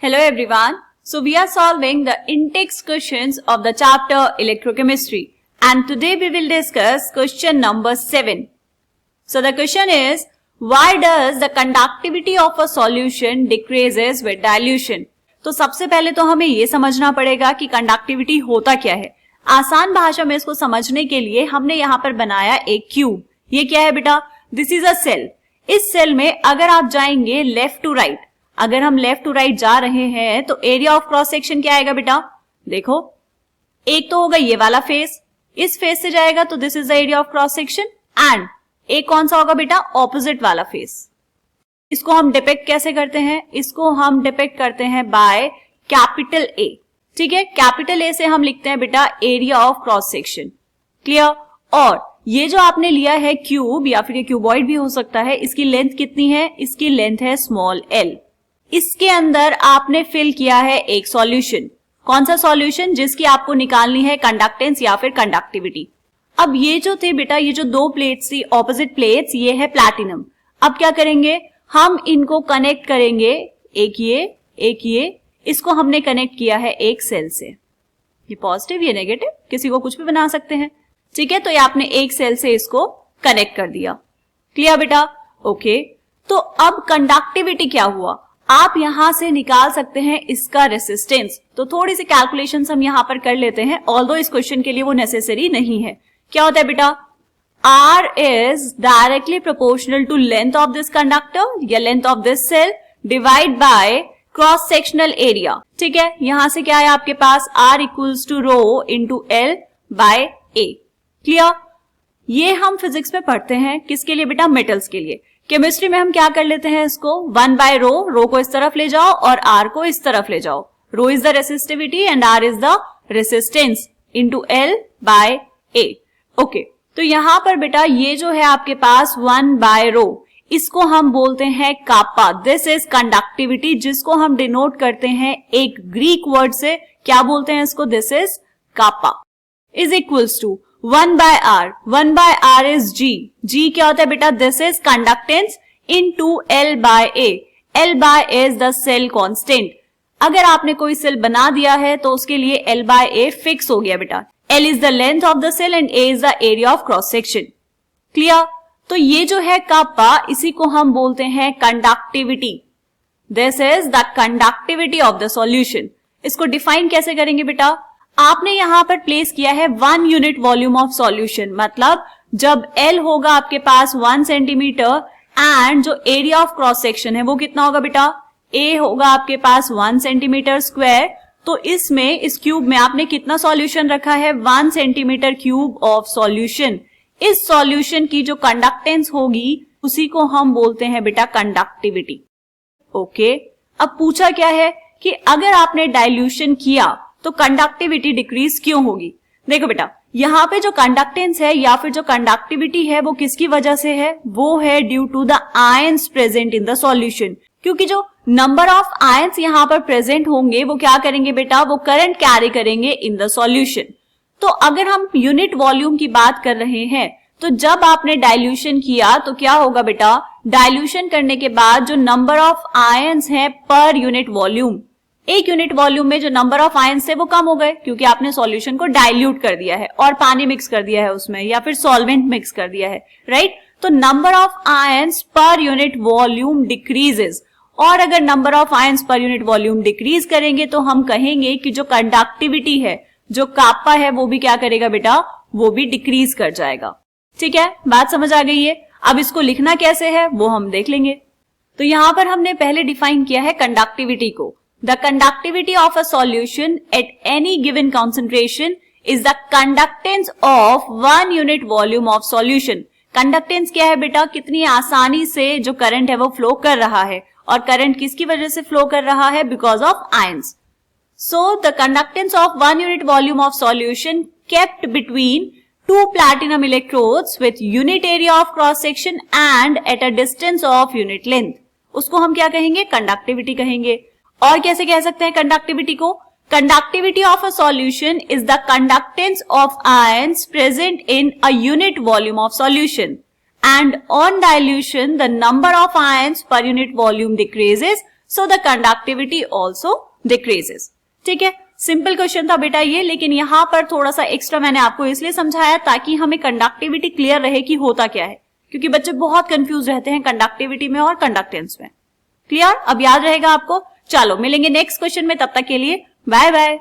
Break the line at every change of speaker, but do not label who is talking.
Hello everyone. So we are solving the in-text questions of the chapter Electrochemistry, and today we will discuss question number 7. So the question is, why does the conductivity of a solution decreases with dilution? तो सबसे पहले तो हमें ये समझना पड़ेगा कि conductivity होता क्या है. आसान भाषा में इसको समझने के लिए हमने यहाँ पर बनाया एक क्यूब. ये क्या है बेटा? This is a cell. इस सेल में अगर आप जाएंगे लेफ्ट टू राइट, अगर हम लेफ्ट टू राइट जा रहे हैं तो एरिया ऑफ क्रॉस सेक्शन क्या आएगा बेटा? देखो, एक तो होगा ये वाला फेस, इस फेस से जाएगा तो this is the area of cross section, and एक कौन सा होगा बेटा? ऑपोजिट वाला फेस. इसको हम डिपेक्ट कैसे करते हैं? इसको हम डिपेक्ट करते हैं बाय कैपिटल ए. ठीक है, कैपिटल ए से हम लिखते हैं बेटा area of cross section. Clear? और ये जो आपने लिया है क्यूब, या फिर ये क्यूबॉइड भी हो सकता है, इसकी लेंथ कितनी है? इसकी लेंथ है स्मॉल एल. इसके अंदर आपने फिल किया है एक सॉल्यूशन. कौन सा सॉल्यूशन? जिसकी आपको निकालनी है कंडक्टेंस या फिर कंडक्टिविटी. अब ये जो थे बेटा, ये जो दो प्लेट्स थी, ऑपोजिट प्लेट्स, ये है प्लैटिनम. अब क्या करेंगे? हम इनको कनेक्ट करेंगे, एक ये, इसको हमने कनेक्ट किया है एक सेल से. ये पॉजिटिव, ये नेगेटिव, किसी को कुछ भी बना सकते हैं. ठीक है, तो ये आपने एक सेल से इसको कनेक्ट कर दिया. क्लियर बेटा? ओके. तो अब कंडक्टिविटी क्या हुआ? आप यहां से निकाल सकते हैं इसका रेसिस्टेंस. तो थोड़ी सी कैलकुलेशंस हम यहां पर कर लेते हैं, ऑल्दो इस क्वेश्चन के लिए वो नेसेसरी नहीं है. क्या होता है बेटा? R is directly proportional to length of this conductor या length of this cell divide by cross sectional area. ठीक है, यहां से क्या है आपके पास? R equals to rho into L by A. Clear? ये हम फिजिक्स में पढ़ते हैं किसके लिए बेटा? मेटल्स के लिए. केमिस्ट्री में हम क्या कर लेते हैं इसको? 1 by रो, रो को इस तरफ ले जाओ और R को इस तरफ ले जाओ. Rho is the resistivity and R is the resistance into L by A. Okay, तो यहां पर बेटा ये जो है आपके पास 1 by रो, इसको हम बोलते हैं कापा. दिस इज कंडक्टिविटी, जिसको हम डिनोट करते हैं एक ग्रीक वर्ड से. क्या बोलते हैं इसको? This is kappa. Is equals to 1 by R. 1 by R is G. G क्या होता है बेटा? This is conductance into L by A. L by A is the cell constant. अगर आपने कोई सेल बना दिया है तो उसके लिए L by A फिक्स हो गया बेटा. L is the length of the cell and A is the area of cross section. Clear? तो ये जो है कापा, इसी को हम बोलते हैं conductivity. This is the conductivity of the solution. इसको डिफाइन कैसे करेंगे बेटा? आपने यहां पर प्लेस किया है 1 यूनिट वॉल्यूम ऑफ सॉल्यूशन. मतलब जब L होगा आपके पास 1 सेंटीमीटर एंड जो एरिया ऑफ क्रॉस सेक्शन है वो कितना होगा बेटा? A होगा आपके पास 1 सेंटीमीटर स्क्वायर. तो इसमें, इस क्यूब में आपने कितना सॉल्यूशन रखा है? 1 सेंटीमीटर क्यूब ऑफ सॉल्यूशन. इस सॉल्यूशन की जो कंडक्टेंस होगी उसी को हम बोलते हैं बेटा कंडक्टिविटी. ओके, अब पूछा क्या है कि अगर आपने डाइल्यूशन किया तो कंडक्टिविटी डिक्रीज क्यों होगी? देखो बेटा, यहाँ पे जो कंडक्टेंस है या फिर जो कंडक्टिविटी है वो किसकी वजह से है? वो है due to the ions present in the solution. क्योंकि जो नंबर ऑफ आयंस यहाँ पर प्रेजेंट होंगे वो क्या करेंगे बेटा? वो करंट कैरी करेंगे इन द सॉल्यूशन. तो अगर हम यूनिट वॉल्यूम की बात कर रहे हैं तो जब आपने डाइल्यूशन किया तो क्या होगा बेटा? डाइल्यूशन करने के बाद जो नंबर ऑफ आयंस है पर यूनिट वॉल्यूम, एक यूनिट वॉल्यूम में जो नंबर ऑफ आयंस है वो कम हो गए, क्योंकि आपने सॉल्यूशन को डाइल्यूट कर दिया है और पानी मिक्स कर दिया है उसमें, या फिर सॉल्वेंट मिक्स कर दिया है. राइट? तो number of ions per unit volume decreases. और अगर number of ions per unit volume decrease करेंगे तो हम कहेंगे कि जो कंडक्टिविटी है, जो कापा है, वो भी क्या करेगा बेटा? वो भी डिक्रीज कर जाएगा. ठीक है, बात समझ आ गई है? अब इसको लिखना कैसे है वो हम देख लेंगे. तो यहां पर हमने पहले डिफाइन किया है कंडक्टिविटी को. The conductivity of a solution at any given concentration is the conductance of 1 unit volume of solution. Conductance क्या है बेटा? कितनी आसानी से जो करंट है वो फ्लो कर रहा है. और करंट किसकी वजह से फ्लो कर रहा है? Because of ions. So the conductance of 1 unit volume of solution kept between 2 platinum electrodes with unit area of cross section and at a distance of unit length. उसको हम क्या कहेंगे? कंडक्टिविटी कहेंगे. और कैसे कह सकते हैं कंडक्टिविटी को? Conductivity of a solution is the conductance of ions present in a unit volume of solution. And on dilution, the number of ions per unit volume decreases so the conductivity also decreases. ठीक है, simple question था बेटा ये, लेकिन यहाँ पर थोड़ा सा एक्स्ट्रा मैंने आपको इसलिए समझाया ताकि हमें कंडक्टिविटी क्लियर रहे कि होता क्या है, क्योंकि बच्चे बहुत कंफ्यूज रहते हैं कंडक्टिविटी में और कंडक्टेंस में. क्लियर? अब याद रहेगा आपको. चलो मिलेंगे नेक्स्ट क्वेश्चन में, तब तक के लिए बाय बाय.